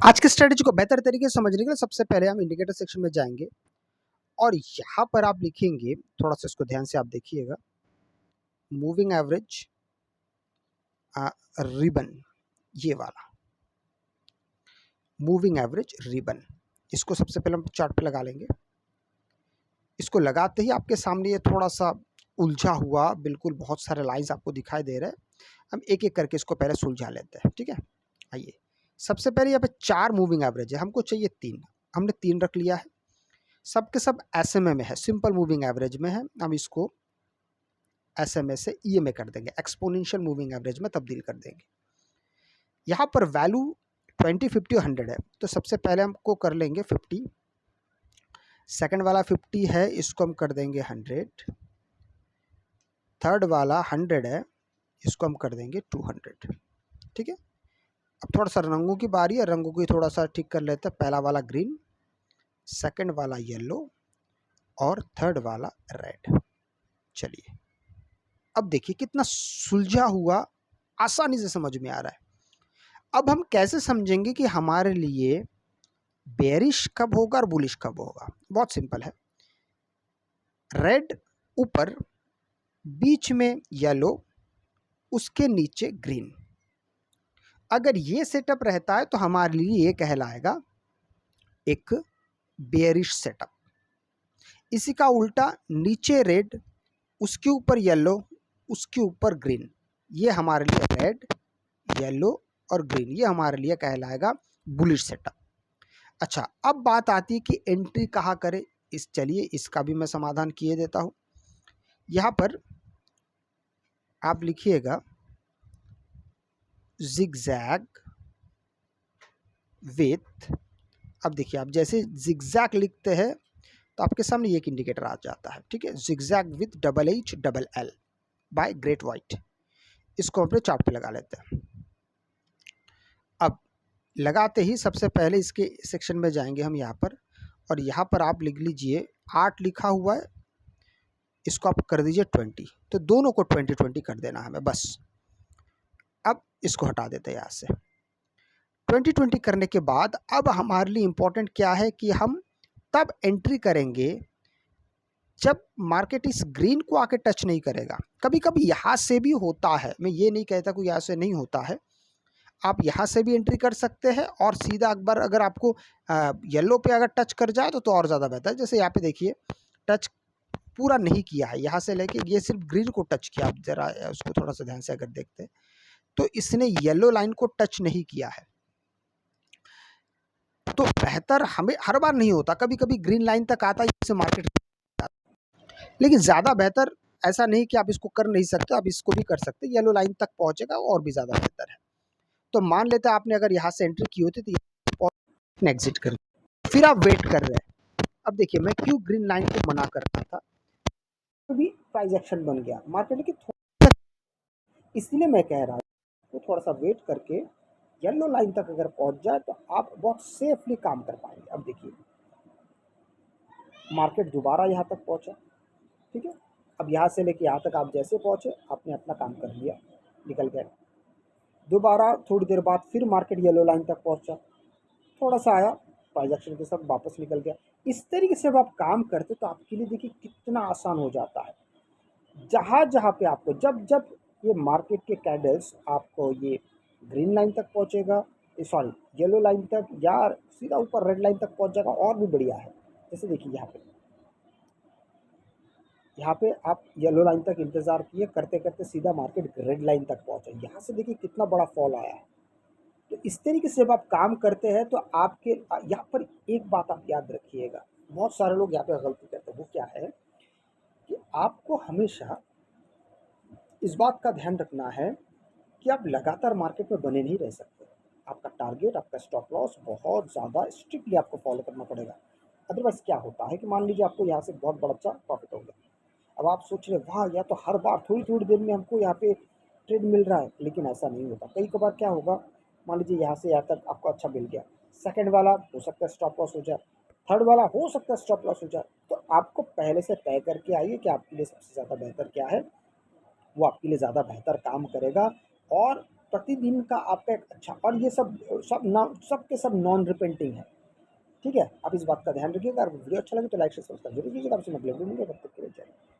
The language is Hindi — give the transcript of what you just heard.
आज की स्ट्रेटेजी को बेहतर तरीके से समझने के लिए सबसे पहले हम इंडिकेटर सेक्शन में जाएंगे और यहाँ पर आप लिखेंगे, थोड़ा सा इसको ध्यान से आप देखिएगा, मूविंग एवरेज रिबन, ये वाला मूविंग एवरेज रिबन, इसको सबसे पहले हम चार्ट पे लगा लेंगे। इसको लगाते ही आपके सामने ये थोड़ा सा उलझा हुआ बिल्कुल बहुत सारे लाइंस आपको दिखाई दे रहे हैं। हम एक एक करके इसको पहले सुलझा लेते हैं, ठीक है। आइए, सबसे पहले यहाँ पे 4 मूविंग एवरेज है, हमको चाहिए 3, हमने 3 रख लिया है। सब के सब SMA में है, सिंपल मूविंग एवरेज में है। हम इसको SMA से EMA कर देंगे, एक्सपोनेंशियल मूविंग एवरेज में तब्दील कर देंगे। यहाँ पर वैल्यू 20, 50 और 100 है, तो सबसे पहले हमको कर लेंगे 50, सेकंड वाला 50 है, इसको हम कर देंगे 100, थर्ड वाला 100 है, इसको हम कर देंगे 200, ठीक है। अब थोड़ा सा रंगों की बारी है, रंगों को थोड़ा सा ठीक कर लेते हैं। पहला वाला ग्रीन, सेकंड वाला येलो और थर्ड वाला रेड। चलिए, अब देखिए कितना सुलझा हुआ, आसानी से समझ में आ रहा है। अब हम कैसे समझेंगे कि हमारे लिए बेरिश कब होगा और बुलिश कब होगा? बहुत सिंपल है, रेड ऊपर, बीच में येलो, उसके नीचे ग्रीन। अगर ये सेटअप रहता है तो हमारे लिए ये कहलाएगा एक बेरिश सेटअप। इसी का उल्टा, नीचे रेड, उसके ऊपर येलो, उसके ऊपर ग्रीन, ये हमारे लिए रेड, येलो और ग्रीन, ये हमारे लिए कहलाएगा बुलिश सेटअप। अच्छा, अब बात आती है कि एंट्री कहाँ करें। चलिए इसका भी मैं समाधान किए देता हूँ। यहाँ पर आप लिखिएगा जिगजैग विथ, अब देखिए आप जैसे जिगजैग लिखते हैं तो आपके सामने एक इंडिकेटर आ जाता है, ठीक है। Zigzag with HHL by great white, इसको अपने चार्ट पे लगा लेते हैं। अब लगाते ही सबसे पहले इसके सेक्शन में जाएंगे हम यहाँ पर, और यहाँ पर आप लिख लीजिए 8 लिखा हुआ है, इसको आप कर दीजिए 20, तो दोनों को 20-20 कर देना हमें बस। अब इसको हटा देते हैं यहाँ से। 20-20 करने के बाद अब हमारे लिए इम्पोर्टेंट क्या है कि हम तब एंट्री करेंगे जब मार्केट इस ग्रीन को आके टच नहीं करेगा। कभी कभी यहाँ से भी होता है, मैं ये नहीं कहता कि यहाँ से नहीं होता है, आप यहाँ से भी एंट्री कर सकते हैं और सीधा अगर आपको येलो पे अगर टच कर जाए तो और ज़्यादा बेहतर है। जैसे यहाँ पे देखिए टच पूरा नहीं किया है, यहाँ से लेके ये सिर्फ ग्रीन को टच किया। आप जरा उसको थोड़ा सा ध्यान से अगर देखते हैं तो इसने येलो लाइन को टच नहीं किया है, तो बेहतर, हमें हर बार नहीं होता, कभी कभी ग्रीन लाइन तक आता है इससे मार्केट, लेकिन ज़्यादा बेहतर ऐसा नहीं कि आप इसको कर नहीं सकते, आप इसको भी कर सकते, येलो लाइन तक पहुंचेगा और भी ज़्यादा बेहतर है। तो मान लेते हैं आपने अगर यहाँ से एंट्री की होती तो एग्जिट कर, फिर आप वेट कर रहे हैं। अब देखिए मैं क्यों ग्रीन लाइन को मना कर रहा था, तो भी प्राइस एक्शन बन गया मार्केट की, इसलिए मैं कह रहा हूँ थोड़ा सा वेट करके येलो लाइन तक अगर पहुंच जाए तो आप बहुत सेफली काम कर पाएंगे। अब देखिए मार्केट दोबारा यहाँ तक पहुंचा, ठीक है। अब यहाँ से लेके यहाँ तक आप जैसे पहुंचे, आपने अपना काम कर लिया, निकल गए। दोबारा थोड़ी देर बाद फिर मार्केट येलो लाइन तक पहुंचा, थोड़ा सा आया, प्राइस एक्शन के साथ वापस निकल गया। इस तरीके से जब आप काम करते तो आपके लिए देखिए कितना आसान हो जाता है। जहाँ जहाँ पे आपको जब जब ये मार्केट के कैंडल्स आपको ये ग्रीन लाइन तक पहुँचेगा, सॉरी येलो लाइन तक, या सीधा ऊपर रेड लाइन तक पहुँच जाएगा और भी बढ़िया है। जैसे देखिए यहाँ पे आप येलो लाइन तक इंतज़ार किए, करते करते सीधा मार्केट रेड लाइन तक पहुँचा, यहाँ से देखिए कितना बड़ा फॉल आया है। तो इस तरीके से जब आप काम करते हैं तो आपके यहाँ पर एक बात आप याद रखिएगा, बहुत सारे लोग यहाँ पे गलती करते हैं, वो क्या है कि आपको हमेशा इस बात का ध्यान रखना है कि आप लगातार मार्केट में बने नहीं रह सकते। आपका टारगेट, आपका स्टॉप लॉस बहुत ज़्यादा स्ट्रिक्टली आपको फॉलो करना पड़ेगा। अदरवाइज़ क्या होता है कि मान लीजिए आपको यहाँ से बहुत बड़ा अच्छा प्रॉफिट हो गया, अब आप सोच रहे वाह या तो हर बार थोड़ी थोड़ी देर में हमको यहाँ पे ट्रेड मिल रहा है, लेकिन ऐसा नहीं होता। कई कबार क्या होगा, मान लीजिए यहाँ से यहाँ तक आपको अच्छा मिल गया, सेकंड वाला हो सकता है स्टॉप लॉस हो जाए, थर्ड वाला हो सकता है स्टॉप लॉस हो जाए। तो आपको पहले से तय करके आइए कि आपके लिए सबसे ज़्यादा बेहतर क्या है, वो आपके लिए ज़्यादा बेहतर काम करेगा और प्रतिदिन का आपका एक अच्छा, और ये सब सब के सब नॉन रिपेंटिंग है, ठीक है? आप इस बात का ध्यान रखिएगा। अगर वीडियो अच्छा लगे तो लाइक शेयर सब्सक्राइब जरूर कीजिएगा। आपसे मैं अगले वीडियो में मिलूंगा, तब तक के लिए जय हिंद।